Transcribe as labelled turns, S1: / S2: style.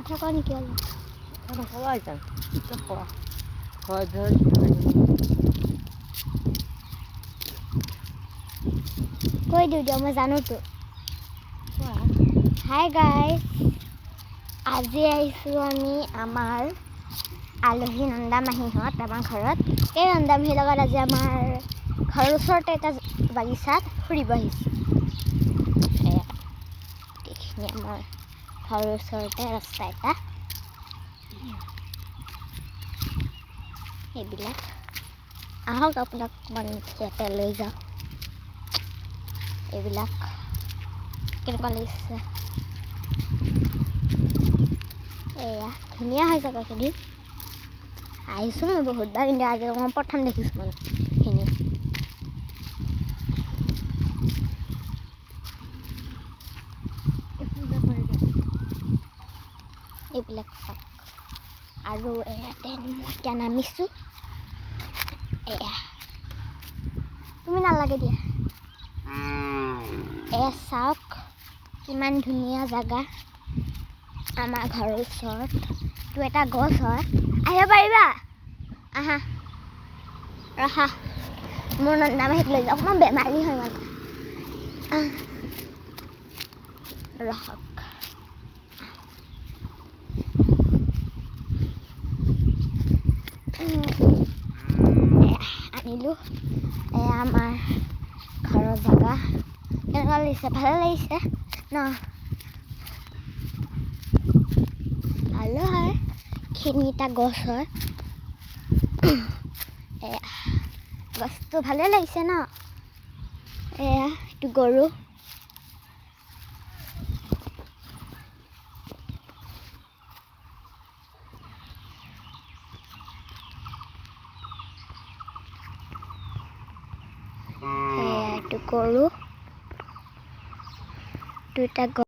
S1: কথা কওঁ নেকি অলপ
S2: সবাই যান হয় ধর
S1: কৈ দিওঁ দিয়ক মই জানোতো হাই গাইজ আজি আহিছোঁ আমি আমাৰ আলহী নন্দা মাহীহঁত আমাৰ ঘৰত এই নন্দা মাহীৰ লগত আজি আমাৰ ঘৰৰ ওচৰতে এটা বাগিচাত ফুৰিব আহিছোঁ এইখিনি আমাৰ ঘৰৰ ওচৰতে ৰাস্তা এটা এইবিলাক আহক আপোনাক মই ইয়াতে লৈ যাওঁ এইবিলাক কেনেকুৱা লাগিছে এয়া ধুনীয়া হৈ জেগাখিনি আহিছোঁ মই বহুতবাৰ কিন্তু আজি মই প্ৰথম দেখিছোঁ মানে এইখিনি এইবিলাক চাওক আৰু ইয়াতে মই এতিয়া নামিছোঁ এয়া তুমি নালাগে দিয়া এয়া চাওক কিমান ধুনীয়া জেগা আমাৰ ঘৰৰ ওচৰত এইটো এটা গছ হয় আহিব পাৰিবা আহা ৰখা মোৰ নন্দা মাহীক লৈ যাওক মই বেমাৰী হয় মানে ৰখক আনিলোঁ এয়া আমাৰ ঘৰৰ জেগা কেনেকুৱা লাগিছে ভালে লাগিছে ন ভালো হয় এইখিনিটা গছ হয় এয়া গছটো ভালে লাগিছে ন এয়া এইটো গৰু এয়া এইটো গৰু দুটা